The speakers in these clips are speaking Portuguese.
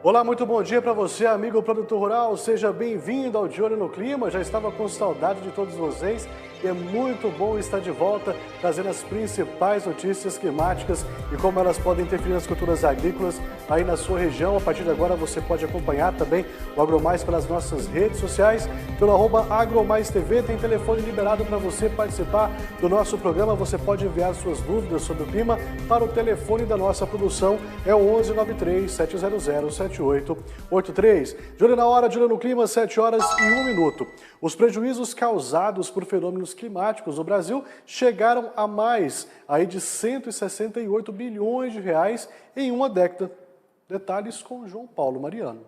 Olá, muito bom dia para você, amigo produtor rural. Seja bem-vindo ao De Olho no Clima. Já estava com saudade de todos vocês e é muito bom estar de volta, trazendo as principais notícias climáticas e como elas podem interferir nas culturas agrícolas aí na sua região. A partir de agora você pode acompanhar também o AgroMais pelas nossas redes sociais, pelo @AgroMaisTV. Tem telefone liberado para você participar do nosso programa. Você pode enviar suas dúvidas sobre o clima para o telefone da nossa produção, é o 11 93 700 7883. De olho na hora, de olho no clima, 7 horas e 1 minuto. Os prejuízos causados por fenômenos climáticos no Brasil chegaram a mais aí de 168 bilhões de reais em uma década. Detalhes com João Paulo Mariano.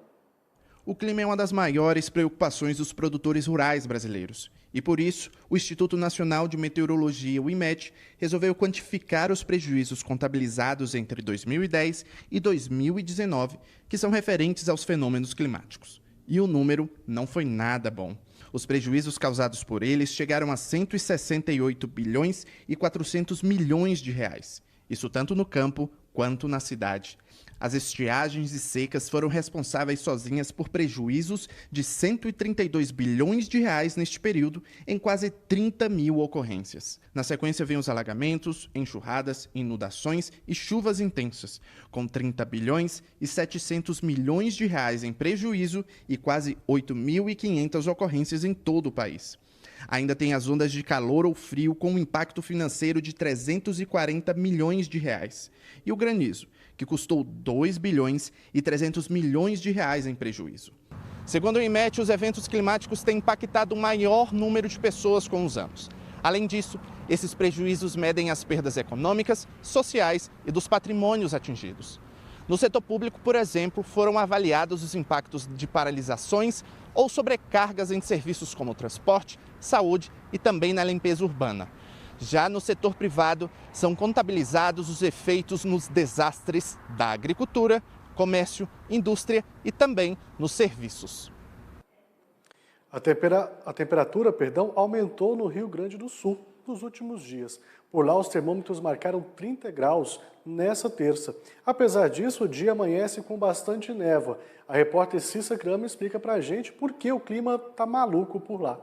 O clima é uma das maiores preocupações dos produtores rurais brasileiros. E por isso, o Instituto Nacional de Meteorologia, o IMET, resolveu quantificar os prejuízos contabilizados entre 2010 e 2019, que são referentes aos fenômenos climáticos. E o número não foi nada bom. Os prejuízos causados por eles chegaram a 168 bilhões e 400 milhões de reais. Isso tanto no campo quanto na cidade. As estiagens e secas foram responsáveis sozinhas por prejuízos de 132 bilhões de reais neste período, em quase 30 mil ocorrências. Na sequência vêm os alagamentos, enxurradas, inundações e chuvas intensas, com 30 bilhões e 700 milhões de reais em prejuízo e quase 8.500 ocorrências em todo o país. Ainda tem as ondas de calor ou frio com um impacto financeiro de 340 milhões de reais. E o granizo, que custou 2 bilhões e 300 milhões de reais em prejuízo. Segundo o IMET, os eventos climáticos têm impactado o maior número de pessoas com os anos. Além disso, esses prejuízos medem as perdas econômicas, sociais e dos patrimônios atingidos. No setor público, por exemplo, foram avaliados os impactos de paralisações ou sobrecargas em serviços como transporte, saúde e também na limpeza urbana. Já no setor privado, são contabilizados os efeitos nos desastres da agricultura, comércio, indústria e também nos serviços. A temperatura, aumentou no Rio Grande do Sul nos últimos dias. Por lá, os termômetros marcaram 30 graus nessa terça. Apesar disso, o dia amanhece com bastante névoa. A repórter Cissa Kramer explica pra gente por que o clima tá maluco por lá.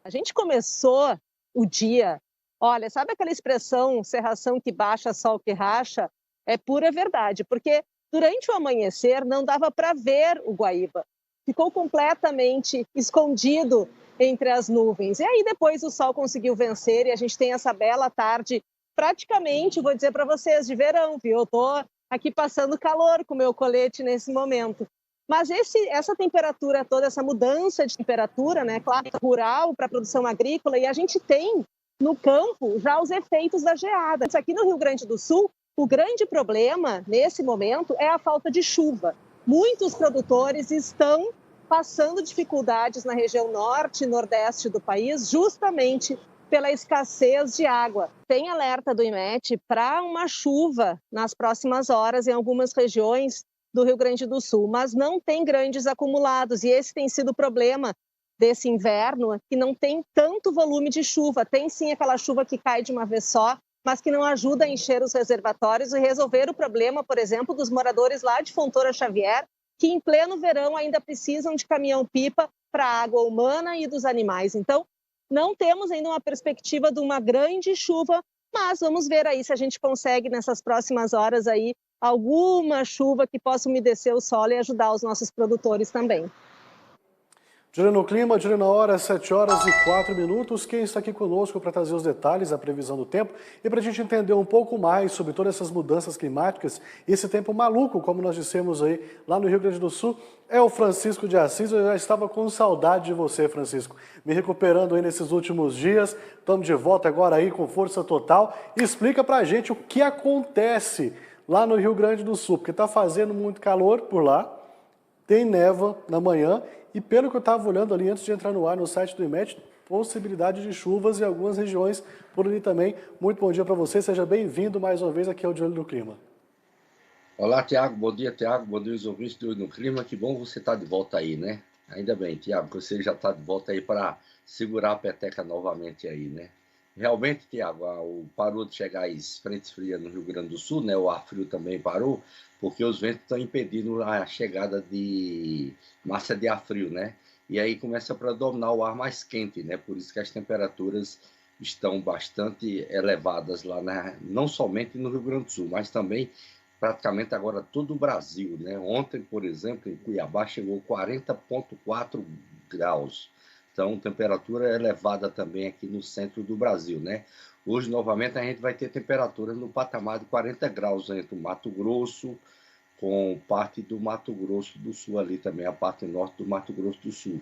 A gente começou o dia, olha, sabe aquela expressão, cerração que baixa, sol que racha? É pura verdade, porque durante o amanhecer não dava para ver o Guaíba. Ficou completamente escondido entre as nuvens. E aí depois o sol conseguiu vencer e a gente tem essa bela tarde, praticamente, vou dizer para vocês, de verão, viu? Eu estou aqui passando calor com o meu colete nesse momento. Mas essa temperatura toda, essa mudança de temperatura, né, claro, rural para a produção agrícola, e a gente tem no campo já os efeitos da geada. Aqui no Rio Grande do Sul, o grande problema nesse momento é a falta de chuva. Muitos produtores estão passando dificuldades na região norte e nordeste do país, justamente pela escassez de água. Tem alerta do IMET para uma chuva nas próximas horas em algumas regiões do Rio Grande do Sul, mas não tem grandes acumulados, e esse tem sido o problema desse inverno, que não tem tanto volume de chuva. Tem sim aquela chuva que cai de uma vez só, mas que não ajuda a encher os reservatórios e resolver o problema, por exemplo, dos moradores lá de Fontoura Xavier, que em pleno verão ainda precisam de caminhão-pipa para a água humana e dos animais. Então, não temos ainda uma perspectiva de uma grande chuva, mas vamos ver aí se a gente consegue nessas próximas horas aí alguma chuva que possa umedecer o solo e ajudar os nossos produtores também. De olho no clima, de olho na hora, 7 horas e 4 minutos. Quem está aqui conosco para trazer os detalhes da previsão do tempo e para a gente entender um pouco mais sobre todas essas mudanças climáticas e esse tempo maluco, como nós dissemos aí lá no Rio Grande do Sul, é o Francisco de Assis. Eu já estava com saudade de você, Francisco. Me recuperando aí nesses últimos dias. Estamos de volta agora aí com força total. Explica para a gente o que acontece lá no Rio Grande do Sul, porque está fazendo muito calor por lá, tem névoa na manhã e pelo que eu estava olhando ali antes de entrar no ar no site do IMET, possibilidade de chuvas em algumas regiões por ali também. Muito bom dia para você, seja bem-vindo mais uma vez aqui ao De Olho no Clima. Olá, Tiago, bom dia, Tiago, bom dia aos ouvintes do Olho no Clima, que bom você estar de volta aí, né? Ainda bem, Tiago, que você já está de volta aí para segurar a peteca novamente aí, né? realmente, Tiago, parou de chegar as frentes frias no Rio Grande do Sul, né? O ar frio também parou, porque os ventos estão impedindo a chegada de massa de ar frio, né? E aí começa a predominar o ar mais quente, né? Por isso que as temperaturas estão bastante elevadas lá, não somente no Rio Grande do Sul, mas também praticamente agora todo o Brasil, né? Ontem, por exemplo, em Cuiabá chegou 40,4 graus. Então, temperatura elevada também aqui no centro do Brasil, né? Hoje, novamente, a gente vai ter temperatura no patamar de 40 graus entre o Mato Grosso, com parte do Mato Grosso do Sul ali também, a parte norte do Mato Grosso do Sul.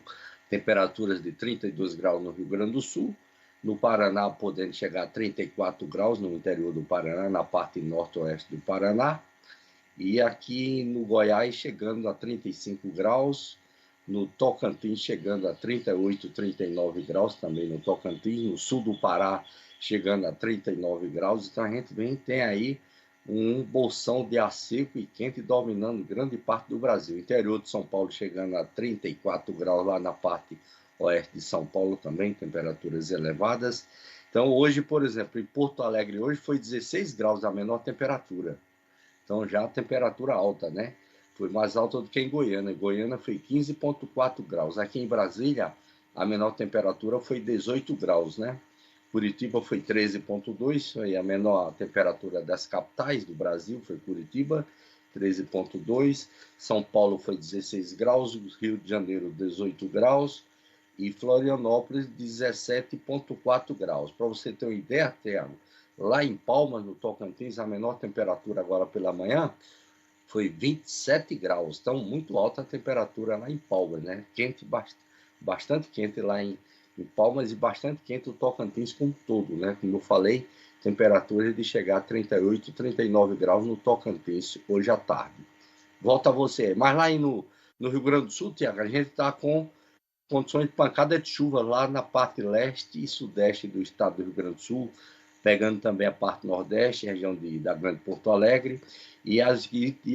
Temperaturas de 32 graus no Rio Grande do Sul, no Paraná podendo chegar a 34 graus no interior do Paraná, na parte norte-oeste do Paraná, e aqui no Goiás chegando a 35 graus, no Tocantins chegando a 38, 39 graus também no Tocantins, no sul do Pará chegando a 39 graus, então a gente tem aí um bolsão de ar seco e quente dominando grande parte do Brasil. Interior de São Paulo chegando a 34 graus lá na parte oeste de São Paulo também, temperaturas elevadas. Então hoje, por exemplo, em Porto Alegre hoje foi 16 graus a menor temperatura. Então já a temperatura alta, né? Foi mais alta do que em Goiânia. Em Goiânia foi 15,4 graus. Aqui em Brasília, a menor temperatura foi 18 graus, né? Curitiba foi 13,2, foi a menor temperatura das capitais do Brasil, foi Curitiba, 13,2. São Paulo foi 16 graus, Rio de Janeiro 18 graus e Florianópolis 17,4 graus. Para você ter uma ideia, Tiago, lá em Palmas, no Tocantins, a menor temperatura agora pela manhã foi 27 graus. Então, muito alta a temperatura lá em Palmas, né? Quente, bastante quente lá em Palmas e bastante quente o Tocantins como um todo, né? Como eu falei, temperatura de chegar a 38, 39 graus no Tocantins hoje à tarde. Volta a você. Mas lá no Rio Grande do Sul, Tiago, a gente está com condições de pancada de chuva lá na parte leste e sudeste do estado do Rio Grande do Sul, pegando também a parte nordeste, região da Grande Porto Alegre, e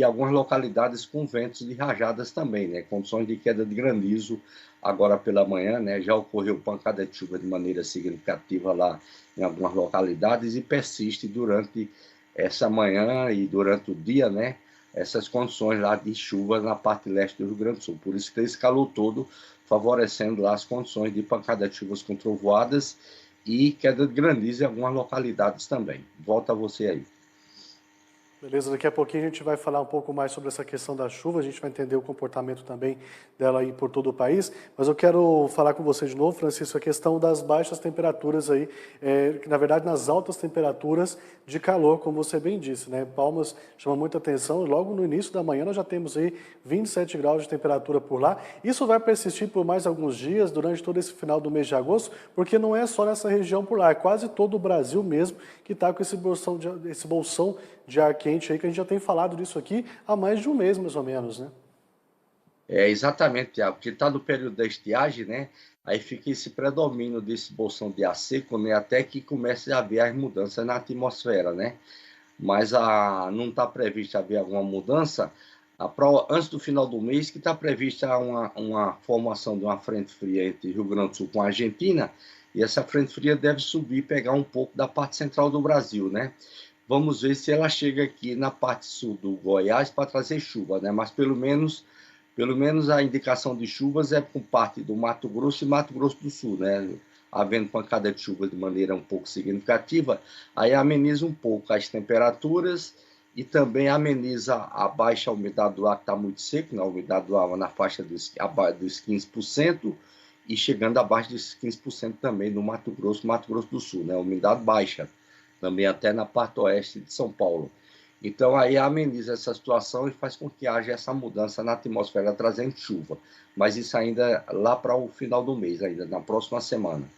algumas localidades com ventos de rajadas também, né? Condições de queda de granizo agora pela manhã, né? Já ocorreu pancada de chuva de maneira significativa lá em algumas localidades e persiste durante essa manhã e durante o dia, né? Essas condições lá de chuva na parte leste do Rio Grande do Sul. Por isso que esse calor todo favorecendo lá as condições de pancada de chuvas com trovoadas e queda de granizo em algumas localidades também. Volta a você aí. Beleza, daqui a pouquinho a gente vai falar um pouco mais sobre essa questão da chuva, a gente vai entender o comportamento também dela aí por todo o país, mas eu quero falar com você de novo, Francisco, a questão das baixas temperaturas aí, que na verdade nas altas temperaturas de calor, como você bem disse, né? Palmas chama muita atenção, logo no início da manhã nós já temos aí 27 graus de temperatura por lá, isso vai persistir por mais alguns dias, durante todo esse final do mês de agosto, porque não é só nessa região por lá, é quase todo o Brasil mesmo que está com esse bolsão de ar quente aí, que a gente já tem falado disso aqui há mais de um mês, mais ou menos, né? Exatamente, Tiago, porque está no período da estiagem, né? Aí fica esse predomínio desse bolsão de ar seco, né? Até que comece a haver as mudanças na atmosfera, né? Mas não está previsto haver alguma mudança antes do final do mês, que está prevista uma formação de uma frente fria entre Rio Grande do Sul com a Argentina, e essa frente fria deve subir e pegar um pouco da parte central do Brasil, né? Vamos ver se ela chega aqui na parte sul do Goiás para trazer chuva, né? Mas pelo menos a indicação de chuvas é com parte do Mato Grosso e Mato Grosso do Sul, né? Havendo pancada de chuva de maneira um pouco significativa, aí ameniza um pouco as temperaturas e também ameniza a baixa umidade do ar, que está muito seco, né? A umidade do ar na faixa dos 15% e chegando abaixo dos 15% também no Mato Grosso do Sul, né? A umidade baixa, também até na parte oeste de São Paulo. Então, aí ameniza essa situação e faz com que haja essa mudança na atmosfera, trazendo chuva. Mas isso ainda lá para o final do mês, ainda na próxima semana.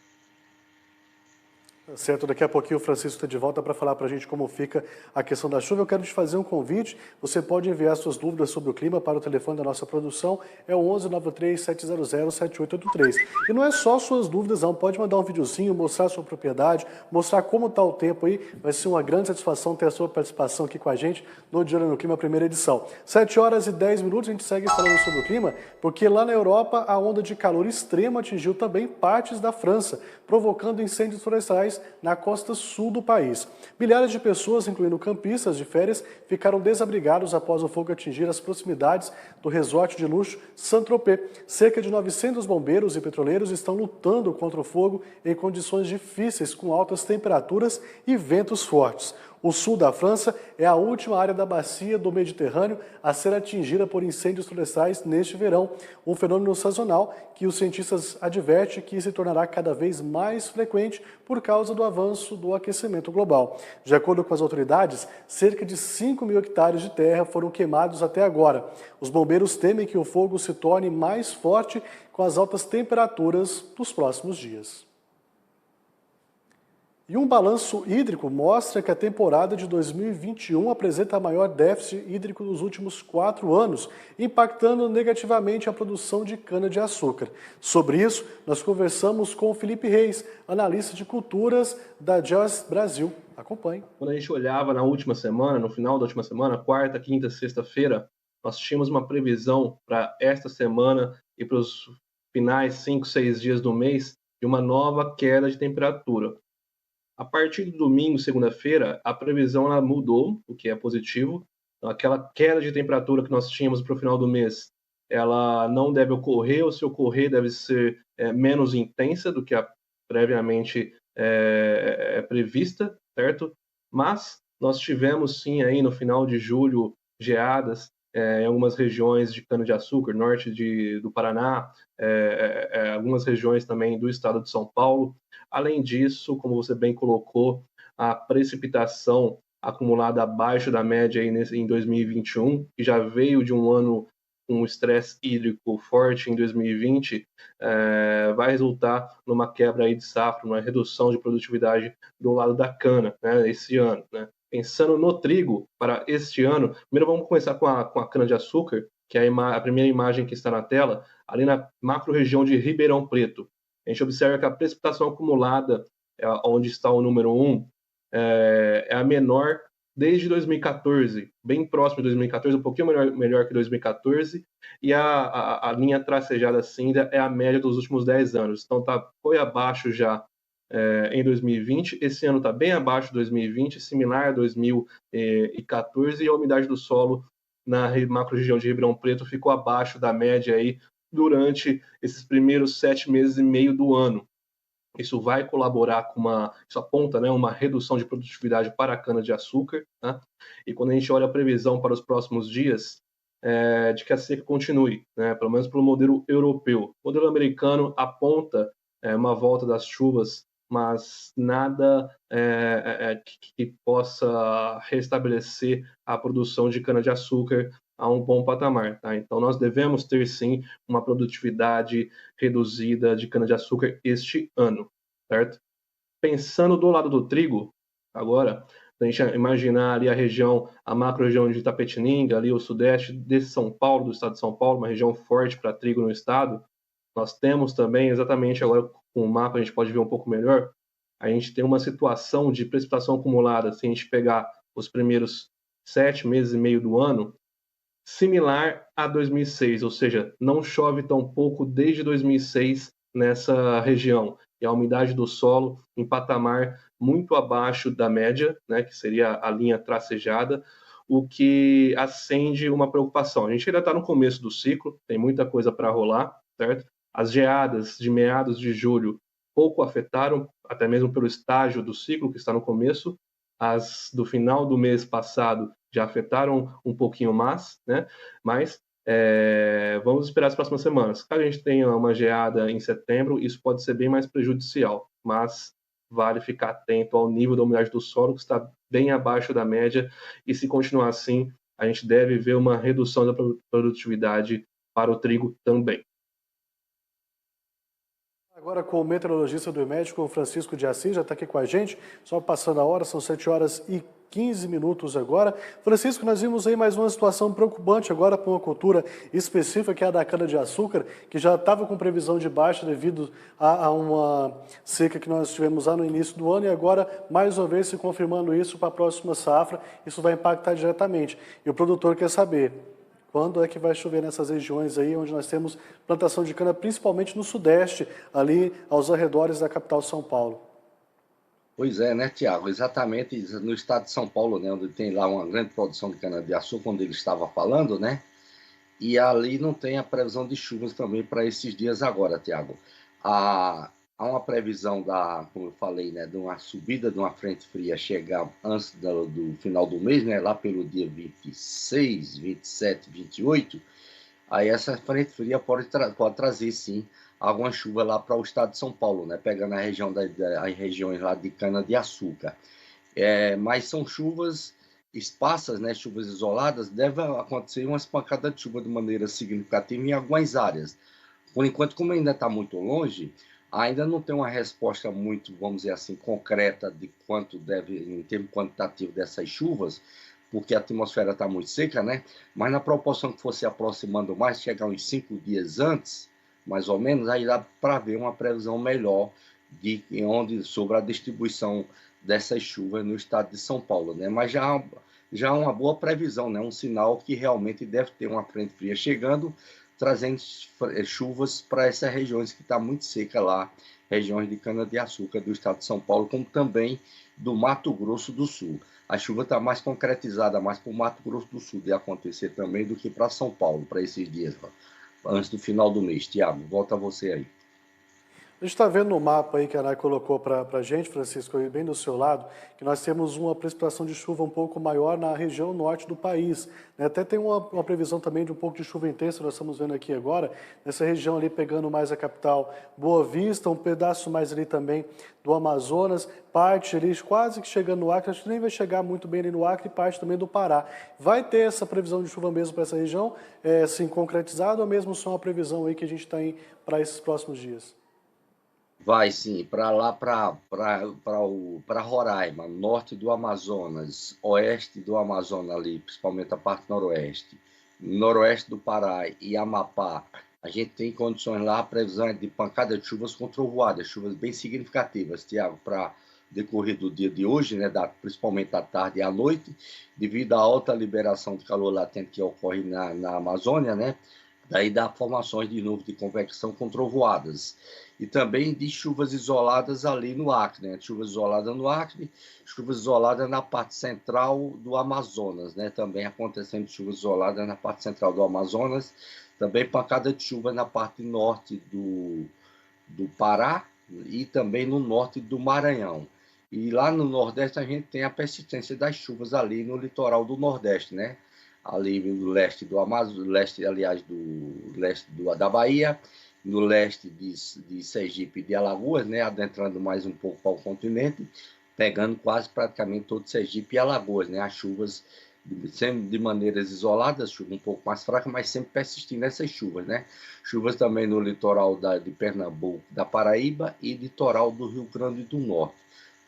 Certo, daqui a pouquinho o Francisco está de volta para falar para a gente como fica a questão da chuva. Eu quero te fazer um convite, você pode enviar suas dúvidas sobre o clima para o telefone da nossa produção, é o 11 93 700 7883. E não é só suas dúvidas, não, pode mandar um videozinho, mostrar a sua propriedade, mostrar como está o tempo aí, vai ser uma grande satisfação ter a sua participação aqui com a gente no De Olho no Clima, primeira edição. 7 horas e 10 minutos, a gente segue falando sobre o clima, porque lá na Europa a onda de calor extremo atingiu também partes da França, provocando incêndios florestais florestais na costa sul do país. Milhares de pessoas, incluindo campistas de férias, ficaram desabrigados após o fogo atingir as proximidades do resort de luxo Saint-Tropez. Cerca de 900 bombeiros e petroleiros estão lutando contra o fogo em condições difíceis, com altas temperaturas e ventos fortes. O sul da França é a última área da bacia do Mediterrâneo a ser atingida por incêndios florestais neste verão, um fenômeno sazonal que os cientistas advertem que se tornará cada vez mais frequente por causa do avanço do aquecimento global. De acordo com as autoridades, cerca de 5.000 hectares de terra foram queimados até agora. Os bombeiros temem que o fogo se torne mais forte com as altas temperaturas dos próximos dias. E um balanço hídrico mostra que a temporada de 2021 apresenta maior déficit hídrico dos últimos 4 anos, impactando negativamente a produção de cana-de-açúcar. Sobre isso, nós conversamos com o Felipe Reis, analista de culturas da JOS Brasil. Acompanhe. Quando a gente olhava na última semana, no final da última semana, quarta, quinta, sexta-feira, nós tínhamos uma previsão para esta semana e para os finais 5, 6 dias do mês de uma nova queda de temperatura. A partir do domingo, segunda-feira, a previsão ela mudou, o que é positivo. Então, aquela queda de temperatura que nós tínhamos para o final do mês, ela não deve ocorrer, ou se ocorrer, deve ser menos intensa do que a previamente prevista, certo? Mas nós tivemos, sim, aí no final de julho, geadas em algumas regiões de cana-de-açúcar, norte do Paraná, algumas regiões também do estado de São Paulo. Além disso, como você bem colocou, a precipitação acumulada abaixo da média aí em 2021, que já veio de um ano com estresse hídrico forte em 2020, vai resultar numa quebra aí de safra, uma redução de produtividade do lado da cana, né, esse ano, né? Pensando no trigo para este ano, primeiro vamos começar com a cana-de-açúcar, que é a primeira imagem que está na tela, ali na macro-região de Ribeirão Preto. A gente observa que a precipitação acumulada, onde está o número 1, é a menor desde 2014, bem próximo de 2014, um pouquinho melhor que 2014, e a linha tracejada cinza é a média dos últimos 10 anos. Então foi abaixo já em 2020, esse ano está bem abaixo de 2020, similar a 2014, e a umidade do solo na macro-região de Ribeirão Preto ficou abaixo da média aí durante esses primeiros 7 meses e meio do ano. Isso vai colaborar isso aponta, né, uma redução de produtividade para a cana-de-açúcar, né? E quando a gente olha a previsão para os próximos dias, de que a seca continue, né, pelo menos para o modelo europeu. O modelo americano aponta uma volta das chuvas, mas nada que possa restabelecer a produção de cana-de-açúcar a um bom patamar, tá? Então nós devemos ter sim uma produtividade reduzida de cana-de-açúcar este ano, certo? Pensando do lado do trigo, agora, a gente imaginar ali a macro-região de Itapetininga, ali o sudeste de São Paulo, do estado de São Paulo, uma região forte para trigo no estado, nós temos também, exatamente agora com o mapa a gente pode ver um pouco melhor, a gente tem uma situação de precipitação acumulada, se a gente pegar os primeiros 7 meses e meio do ano, similar a 2006, ou seja, não chove tão pouco desde 2006 nessa região. E a umidade do solo em patamar muito abaixo da média, né, que seria a linha tracejada, o que acende uma preocupação. A gente ainda está no começo do ciclo, tem muita coisa para rolar, certo? As geadas de meados de julho pouco afetaram, até mesmo pelo estágio do ciclo que está no começo. As do final do mês passado já afetaram um pouquinho mais, né? Mas vamos esperar as próximas semanas. Caso a gente tenha uma geada em setembro, isso pode ser bem mais prejudicial, mas vale ficar atento ao nível da umidade do solo, que está bem abaixo da média, e se continuar assim, a gente deve ver uma redução da produtividade para o trigo também. Agora com o meteorologista do IMET, o Francisco de Assis, já está aqui com a gente, só passando a hora, são 7h15 agora. Francisco, nós vimos aí mais uma situação preocupante agora para uma cultura específica, que é a da cana-de-açúcar, que já estava com previsão de baixa devido a uma seca que nós tivemos lá no início do ano, e agora, mais uma vez, se confirmando isso para a próxima safra, isso vai impactar diretamente. E o produtor quer saber quando é que vai chover nessas regiões aí, onde nós temos plantação de cana, principalmente no sudeste, ali aos arredores da capital São Paulo? Pois é, né, Tiago? Exatamente no estado de São Paulo, né, onde tem lá uma grande produção de cana-de-açúcar, onde ele estava falando, né? E ali não tem a previsão de chuvas também para esses dias agora, Tiago. Há uma previsão como eu falei, né, de uma subida de uma frente fria chegar antes do final do mês, né, lá pelo dia 26, 27, 28. Aí essa frente fria pode trazer, sim, alguma chuva lá para o estado de São Paulo, né, pegando a região as regiões lá de cana-de-açúcar. Mas são chuvas esparsas, né, chuvas isoladas, deve acontecer uma pancada de chuva de maneira significativa em algumas áreas. Por enquanto, como ainda está muito longe, ainda não tem uma resposta muito, vamos dizer assim, concreta de quanto deve, em termos quantitativo dessas chuvas, porque a atmosfera está muito seca, né? Mas na proporção que fosse aproximando mais, chegar uns 5 dias antes, mais ou menos, aí dá para ver uma previsão melhor sobre a distribuição dessas chuvas no estado de São Paulo, né? Mas já há uma boa previsão, né? Um sinal que realmente deve ter uma frente fria chegando, trazendo chuvas para essas regiões que está muito seca lá, regiões de cana-de-açúcar do estado de São Paulo, como também do Mato Grosso do Sul. A chuva está mais concretizada, mais para o Mato Grosso do Sul de acontecer também do que para São Paulo, para esses dias, antes do final do mês. Tiago, volta a você aí. A gente está vendo no mapa aí que a Ana colocou para a gente, Francisco, bem do seu lado, que nós temos uma precipitação de chuva um pouco maior na região norte do país, né? Até tem uma previsão também de um pouco de chuva intensa, nós estamos vendo aqui agora, nessa região ali pegando mais a capital Boa Vista, um pedaço mais ali também do Amazonas, parte ali quase que chegando no Acre, acho que nem vai chegar muito bem ali no Acre, e parte também do Pará. Vai ter essa previsão de chuva mesmo para essa região, assim, concretizada, ou mesmo só uma previsão aí que a gente está para esses próximos dias? Vai sim, para lá, para Roraima, norte do Amazonas, oeste do Amazonas ali, principalmente a parte noroeste, noroeste do Pará e Amapá. A gente tem condições lá, a previsão é de pancada de chuvas com trovoadas, chuvas bem significativas, Tiago, para decorrer do dia de hoje, né, principalmente à tarde e à noite, devido à alta liberação de calor latente que ocorre na Amazônia, né? Daí dá formações de nuvens de convecção com trovoadas. E também de chuvas isoladas ali no Acre, né? Chuvas isoladas no Acre, chuvas isoladas na parte central do Amazonas, né? Também acontecendo chuvas isoladas na parte central do Amazonas, também pancada de chuva na parte norte do Pará e também no norte do Maranhão. E lá no Nordeste a gente tem a persistência das chuvas ali no litoral do Nordeste, né? Ali no leste do Amazonas, leste da Bahia, no leste de Sergipe e de Alagoas, né, adentrando mais um pouco para o continente, pegando quase praticamente todo Sergipe e Alagoas, né, as chuvas sempre de maneiras isoladas, chuva um pouco mais fraca, mas sempre persistindo essas chuvas, né? Chuvas também no litoral de Pernambuco, da Paraíba e litoral do Rio Grande do Norte.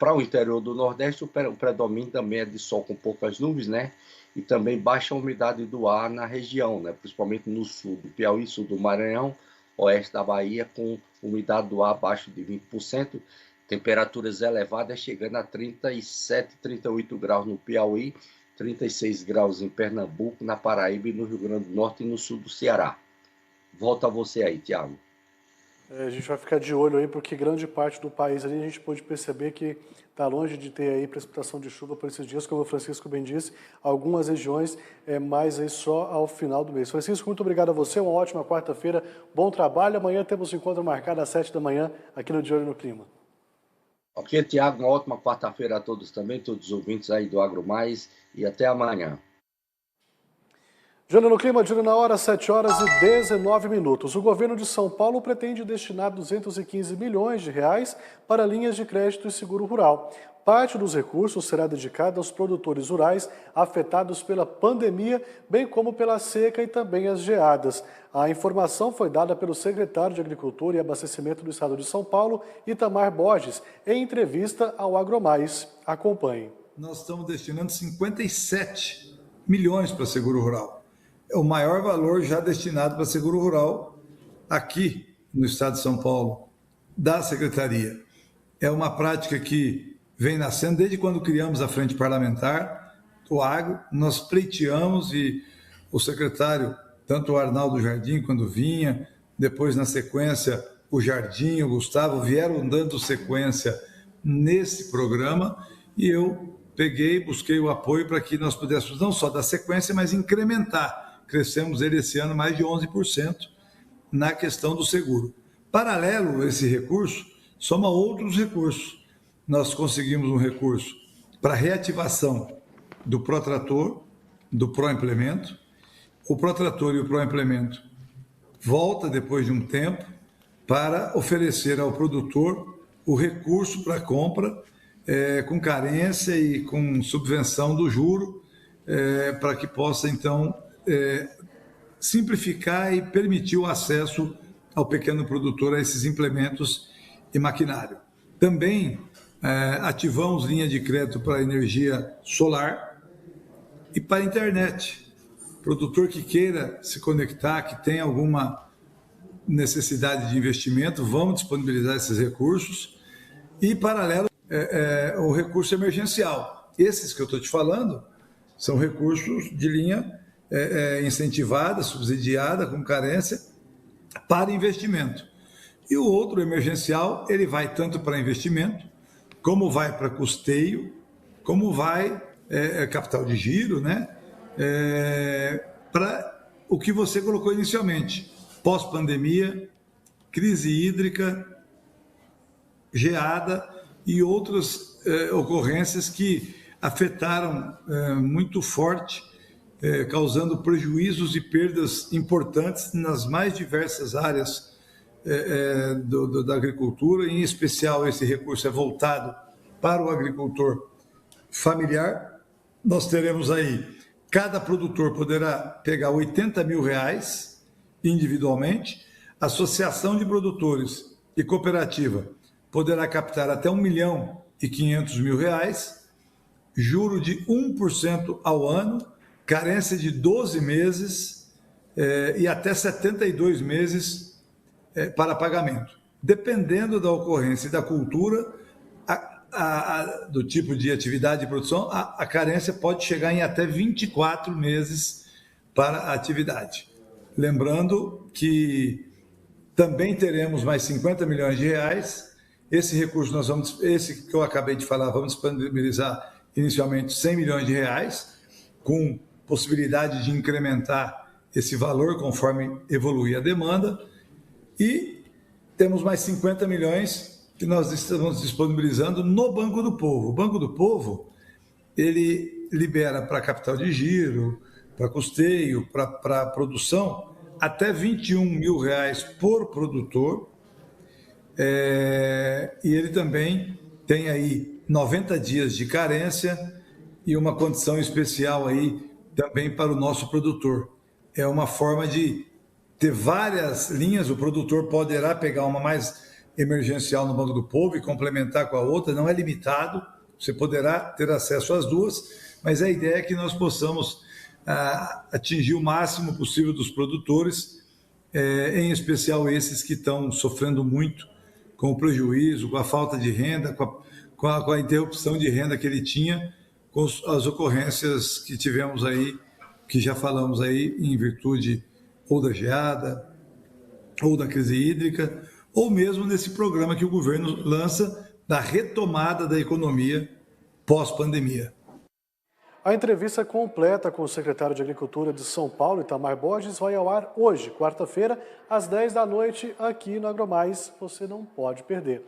Para o interior do Nordeste, o predomínio também é de sol com poucas nuvens, né? E também baixa umidade do ar na região, né? Principalmente no sul do Piauí, sul do Maranhão, oeste da Bahia, com umidade do ar abaixo de 20%, temperaturas elevadas chegando a 37, 38 graus no Piauí, 36 graus em Pernambuco, na Paraíba e no Rio Grande do Norte e no sul do Ceará. Volta a você aí, Tiago. A gente vai ficar de olho aí, porque grande parte do país ali a gente pôde perceber que está longe de ter aí precipitação de chuva por esses dias, como o Francisco bem disse, algumas regiões mais aí só ao final do mês. Francisco, muito obrigado a você, uma ótima quarta-feira, bom trabalho, amanhã temos um encontro marcado às 7 da manhã aqui no De Olho no Clima. Ok, Tiago, uma ótima quarta-feira a todos também, todos os ouvintes aí do Agro Mais, e até amanhã. De Olho no Clima, de olho na hora, 7 horas e 19 minutos. O governo de São Paulo pretende destinar 215 milhões de reais para linhas de crédito e seguro rural. Parte dos recursos será dedicada aos produtores rurais afetados pela pandemia, bem como pela seca e também as geadas. A informação foi dada pelo secretário de Agricultura e Abastecimento do Estado de São Paulo, Itamar Borges, em entrevista ao AgroMais. Acompanhe. Nós estamos destinando 57 milhões para seguro rural. É o maior valor já destinado para seguro rural aqui no estado de São Paulo, da Secretaria. É uma prática que vem nascendo desde quando criamos a Frente Parlamentar do Agro. Nós pleiteamos e o secretário, tanto o Arnaldo Jardim, quando vinha, depois na sequência o Jardim, o Gustavo, vieram dando sequência nesse programa e eu busquei o apoio para que nós pudéssemos não só dar sequência, mas incrementar. Crescemos ele esse ano mais de 11% na questão do seguro. Paralelo a esse recurso, soma outros recursos. Nós conseguimos um recurso para reativação do Protrator, do Proimplemento. O Protrator e o Proimplemento volta depois de um tempo para oferecer ao produtor o recurso para compra com carência e com subvenção do juro, para que possa, então, simplificar e permitir o acesso ao pequeno produtor a esses implementos e maquinário. Também ativamos linha de crédito para energia solar e para a internet. Produtor que queira se conectar, que tenha alguma necessidade de investimento, vamos disponibilizar esses recursos. E, paralelo, o recurso emergencial. Esses que eu estou te falando são recursos de linha incentivada, subsidiada, com carência, para investimento. E o outro emergencial, ele vai tanto para investimento, como vai para custeio, como vai capital de giro, né? Para o que você colocou inicialmente, pós-pandemia, crise hídrica, geada e outras ocorrências que afetaram muito forte, causando prejuízos e perdas importantes nas mais diversas áreas da agricultura. Em especial, esse recurso é voltado para o agricultor familiar. Nós teremos aí, cada produtor poderá pegar R$80 mil individualmente, associação de produtores e cooperativa poderá captar até R$1.500.000, juro de 1% ao ano, carência de 12 meses e até 72 meses para pagamento. Dependendo da ocorrência e da cultura, do tipo de atividade de produção, a carência pode chegar em até 24 meses para a atividade. Lembrando que também teremos mais R$50 milhões. Esse recurso, esse que eu acabei de falar, vamos disponibilizar inicialmente R$100 milhões, com possibilidade de incrementar esse valor conforme evoluir a demanda. E temos mais 50 milhões que nós estamos disponibilizando no Banco do Povo. O Banco do Povo, ele libera para capital de giro, para custeio, para produção, até R$21 mil por produtor. E ele também tem aí 90 dias de carência e uma condição especial aí também para o nosso produtor. É uma forma de ter várias linhas, o produtor poderá pegar uma mais emergencial no Banco do Povo e complementar com a outra, não é limitado, você poderá ter acesso às duas, mas a ideia é que nós possamos atingir o máximo possível dos produtores, em especial esses que estão sofrendo muito com o prejuízo, com a falta de renda, com a interrupção de renda que ele tinha, com as ocorrências que tivemos aí, que já falamos aí, em virtude ou da geada, ou da crise hídrica, ou mesmo nesse programa que o governo lança da retomada da economia pós-pandemia. A entrevista completa com o secretário de Agricultura de São Paulo, Itamar Borges, vai ao ar hoje, quarta-feira, às 10 da noite, aqui no AgroMais. Você não pode perder.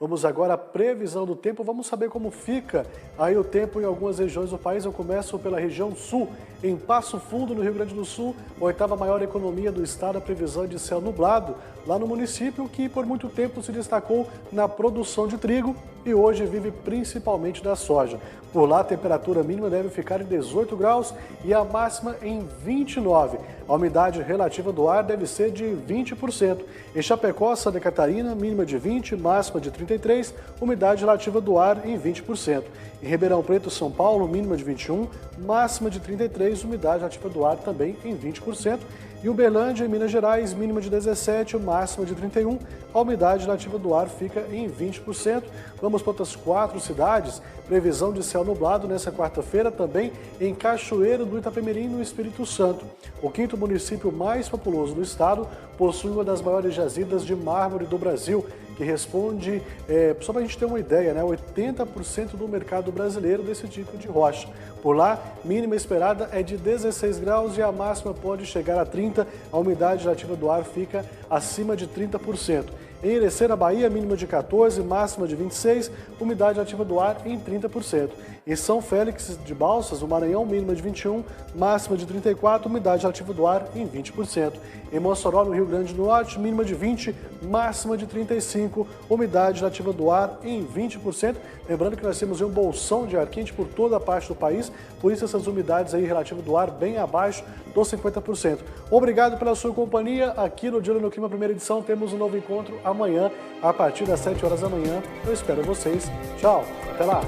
Vamos agora à previsão do tempo. Vamos saber como fica aí o tempo em algumas regiões do país. Eu começo pela região sul, em Passo Fundo, no Rio Grande do Sul, a oitava maior economia do estado, a previsão de céu nublado, lá no município que por muito tempo se destacou na produção de trigo e hoje vive principalmente da soja. Por lá, a temperatura mínima deve ficar em 18 graus e a máxima em 29. A umidade relativa do ar deve ser de 20%. Em Chapecó, Santa Catarina, mínima de 20, máxima de 33, umidade relativa do ar em 20%. Em Ribeirão Preto, São Paulo, mínima de 21, máxima de 33, umidade relativa do ar também em 20%. E Uberlândia, em Minas Gerais, mínima de 17, máxima de 31, a umidade relativa do ar fica em 20%. Vamos para outras 4 cidades, previsão de céu nublado nessa quarta-feira também em Cachoeiro do Itapemirim, no Espírito Santo. O quinto município mais populoso do estado, possui uma das maiores jazidas de mármore do Brasil, que responde, só para a gente ter uma ideia, né, 80% do mercado brasileiro desse tipo de rocha. Por lá, mínima esperada é de 16 graus e a máxima pode chegar a 30, a umidade relativa do ar fica acima de 30%. Em Irecê, na Bahia, mínima de 14, máxima de 26, umidade relativa do ar em 30%. Em São Félix de Balsas, no Maranhão, mínima de 21, máxima de 34, umidade relativa do ar em 20%. Em Mossoró, no Rio Grande do Norte, mínima de 20, máxima de 35, umidade relativa do ar em 20%. Lembrando que nós temos um bolsão de ar quente por toda a parte do país, por isso essas umidades aí relativas do ar bem abaixo dos 50%. Obrigado pela sua companhia. Aqui no De Olho no Clima, primeira edição, temos um novo encontro amanhã, a partir das 7 horas da manhã. Eu espero vocês. Tchau, até lá!